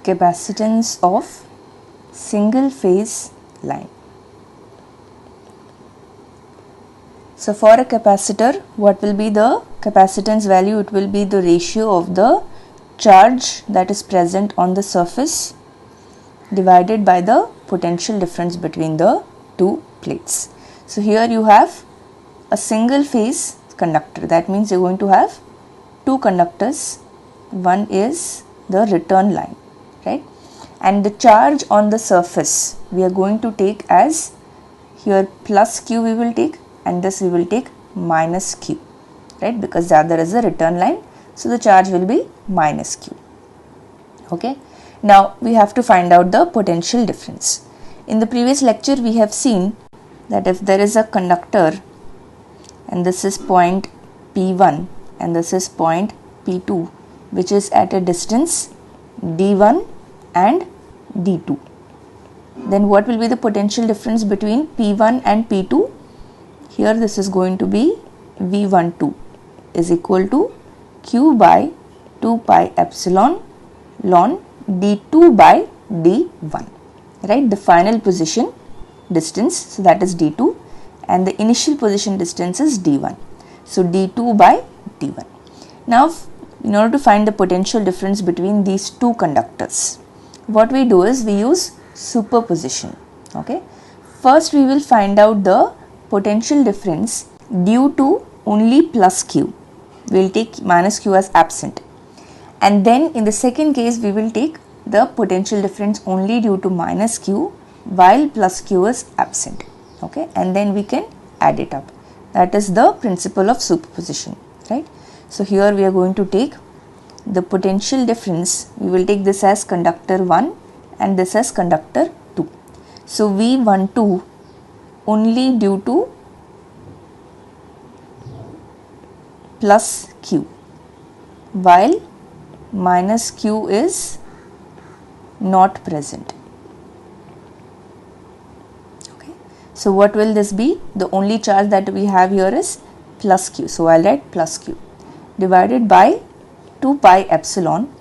capacitance of single phase line. So for a capacitor, what will be the capacitance value? It will be the ratio of the charge that is present on the surface divided by the potential difference between the two plates. So here you have a single phase conductor. That means you're going to have two conductors. One is the return line, right? And the charge on the surface we are going to take as, here plus Q we will take, and this we will take minus Q, right? Because the other is a return line, so the charge will be minus Q. Okay. Now we have to find out the potential difference. In the previous lecture we have seen that if there is a conductor and this is point P1 and this is point P2, which is at a distance D1 and D2, then what will be the potential difference between P1 and P2? Here this is going to be V12 is equal to Q by 2 pi epsilon ln D2 by D1, right? The final position distance, so that is D2, and the initial position distance is D1, so D2 by D1. Now in order to find the potential difference between these two conductors, what we do is we use superposition. Okay, first we will find out the potential difference due to only plus Q. We will take minus Q as absent, and then in the second case we will take the potential difference only due to minus Q while plus Q is absent. Okay, and then we can add it up. That is the principle of superposition, right? So here we are going to take the potential difference. We will take this as conductor 1 and this as conductor 2. So V12 only due to plus Q while minus Q is not present. Okay, so what will this be? The only charge that we have here is plus Q, so I'll write plus Q divided by 2 pi epsilon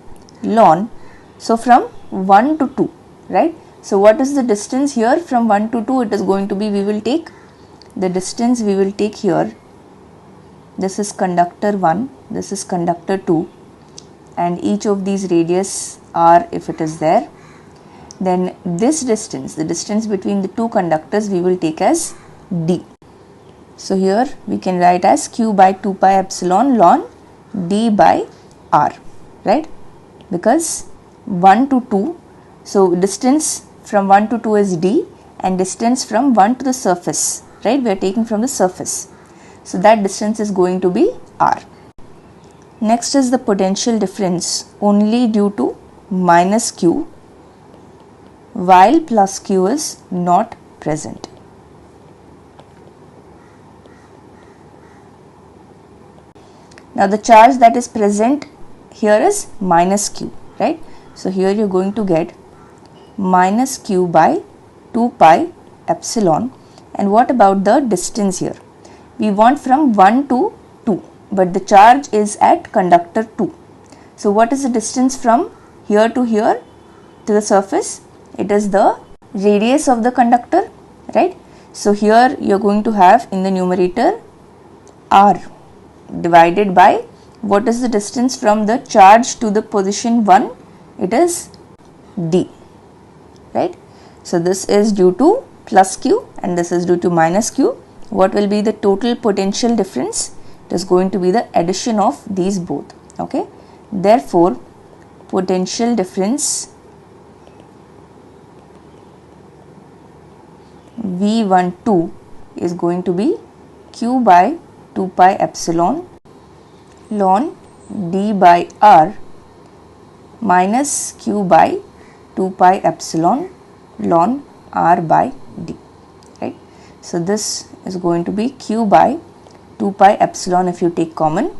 ln, so from 1 to 2, right? So what is the distance here from 1 to 2? It is going to be, we will take the distance we will take here. This is conductor 1, this is conductor 2, and each of these radius r if it is there. Then this distance, the distance between the two conductors, we will take as d. So here we can write as Q by 2 pi epsilon ln d by r, right? Because 1 to 2, so distance from 1 to 2 is d, and distance from 1 to the surface, right? We are taking from the surface, so that distance is going to be r. Next is the potential difference only due to minus Q while plus Q is not present. Now the charge that is present here is minus Q, right? So here you are going to get minus Q by 2 pi epsilon. And what about the distance here? We want from 1 to 2, but the charge is at conductor 2. So what is the distance from here to here to the surface? It is the radius of the conductor, right? So here you are going to have in the numerator r divided by what is the distance from the charge to the position 1? It is d, right? So this is due to plus Q and this is due to minus Q. What will be the total potential difference? It is going to be the addition of these both. Okay, therefore potential difference V12 is going to be Q by 2 pi epsilon ln d by r minus Q by 2 pi epsilon ln r by d, right? So this is going to be Q by 2 pi epsilon. If you take common,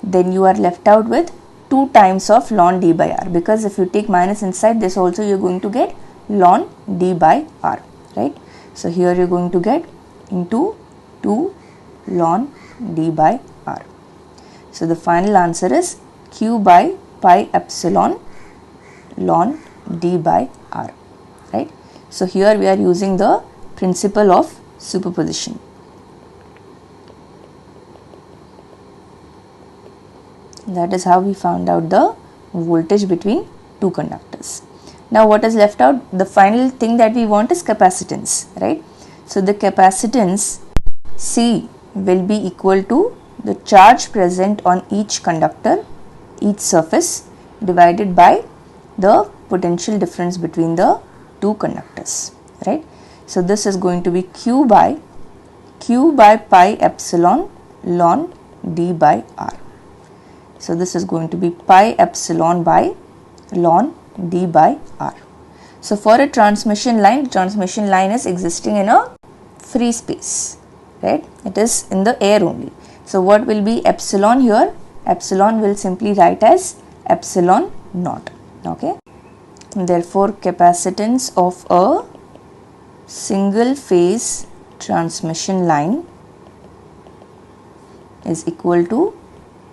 then you are left out with 2 times of ln d by r, because if you take minus inside this also you are going to get ln d by r, right? So here you are going to get into 2 ln d by r. So the final answer is Q by pi epsilon ln d by r, right? So here we are using the principle of superposition. That is how we found out the voltage between two conductors. Now what is left out? The final thing that we want is capacitance, right? So the capacitance C will be equal to the charge present on each conductor, each surface, divided by the potential difference between the two conductors, right? So this is going to be Q by pi epsilon ln d by r. So this is going to be pi epsilon by ln d by r. So for a transmission line is existing in a free space, right? It is in the air only. So what will be epsilon here? Epsilon will simply write as epsilon naught, okay? Therefore capacitance of a single phase transmission line is equal to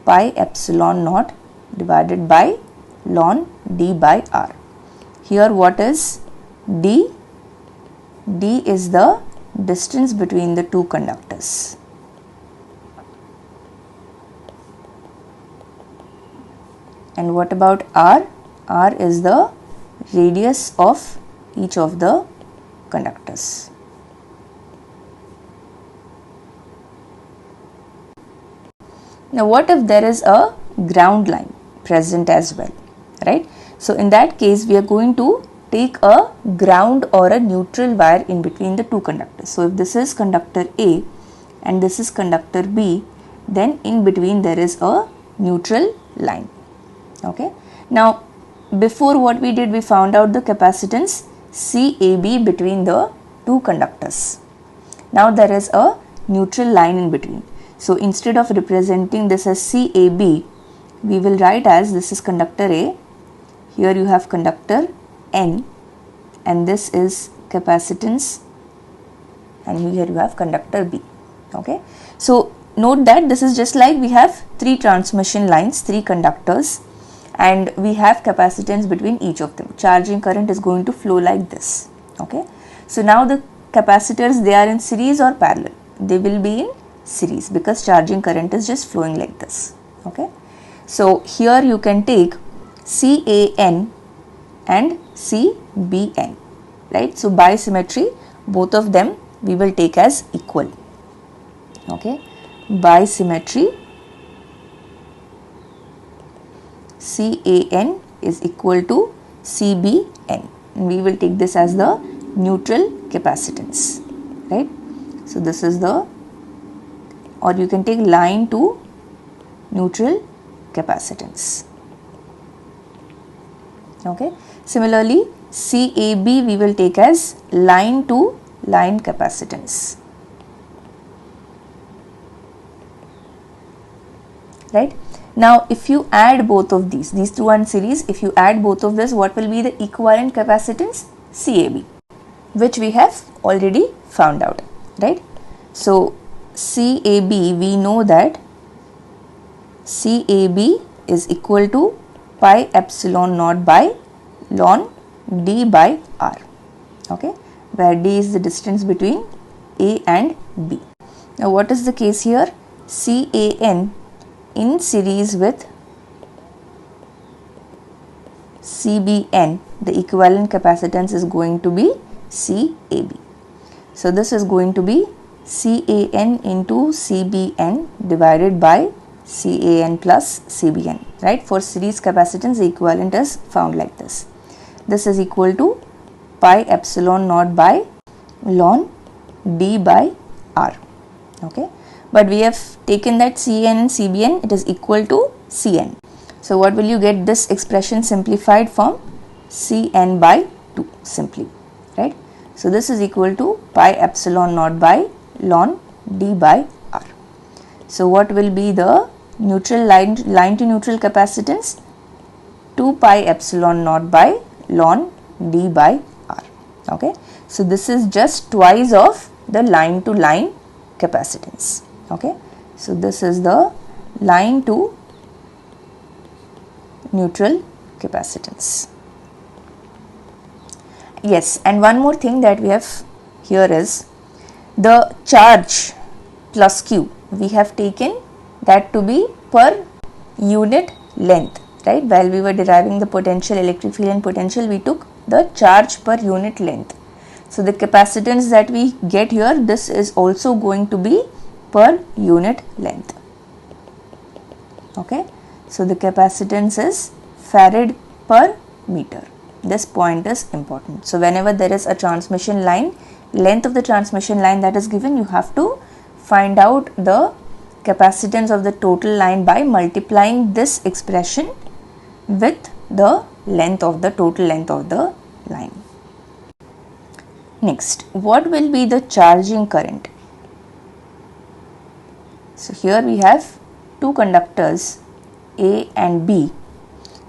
pi epsilon naught divided by ln d by r. Here what is d? D is the distance between the two conductors. And what about r? R is the radius of each of the conductors. Now what if there is a ground line present as well, right? So in that case we are going to take a ground or a neutral wire in between the two conductors. So if this is conductor A and this is conductor B, then in between there is a neutral line, okay? Now before what we did, we found out the capacitance CAB between the two conductors. Now there is a neutral line in between. So instead of representing this as CAB, we will write as this is conductor A, here you have conductor N, and this is capacitance, and here you have conductor B, okay? So note that this is just like we have three transmission lines, three conductors, and we have capacitance between each of them. Charging current is going to flow like this, okay? So now the capacitors, they are in series or parallel? They will be in series because charging current is just flowing like this, okay? So here you can take CAN and CBN, right? So by symmetry, both of them we will take as equal, okay? By symmetry, CAN is equal to CBN, and we will take this as the neutral capacitance, right? So this is the, or you can take line to neutral capacitance, okay? Similarly, CAB we will take as line to line capacitance, right? Now if you add both of these two are in series, if you add both of this, what will be the equivalent capacitance? CAB, which we have already found out, right? So CAB, we know that CAB is equal to pi epsilon naught by ln d by r, okay, where d is the distance between A and B. Now what is the case here? CAN in series with CBN, the equivalent capacitance is going to be CAB. So this is going to be CAN into CBN divided by CAN plus CBN, right? For series capacitance, the equivalent is found like this. This is equal to pi epsilon naught by ln d by r, okay? But we have taken that CAN and CBN, it is equal to CN. So what will you get this expression simplified from? CN by 2 simply, right? So this is equal to pi epsilon naught by ln d by r. So what will be the neutral line to neutral capacitance? 2 pi epsilon naught by ln d by r, okay? So this is just twice of the line to line capacitance, okay? So this is the line to neutral capacitance. Yes, and one more thing that we have here is the charge plus Q. We have taken that to be per unit length, right? While we were deriving the potential, electric field and potential, we took the charge per unit length. So the capacitance that we get here, this is also going to be per unit length. Okay, so the capacitance is farad per meter. This point is important. So whenever there is a transmission line, length of the transmission line that is given, you have to find out the capacitance of the total line by multiplying this expression with the length of the total length of the line. Next, what will be the charging current? So here we have two conductors A and B,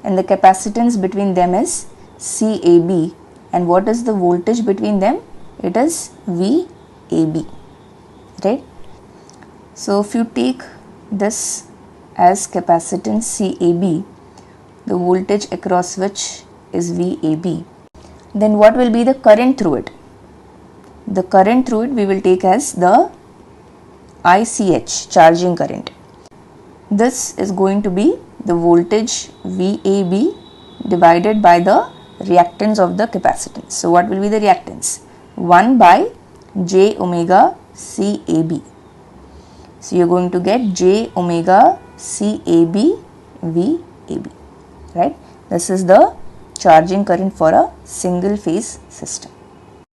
and the capacitance between them is CAB, and what is the voltage between them? It is VAB, right? So if you take this as capacitance CAB, the voltage across which is VAB, then what will be the current through it? The current through it we will take as the ICH, charging current. This is going to be the voltage VAB divided by the reactance of the capacitance. So what will be the reactance? 1 by j omega CAB. So you are going to get j omega CAB VAB, right? This is the charging current for a single phase system.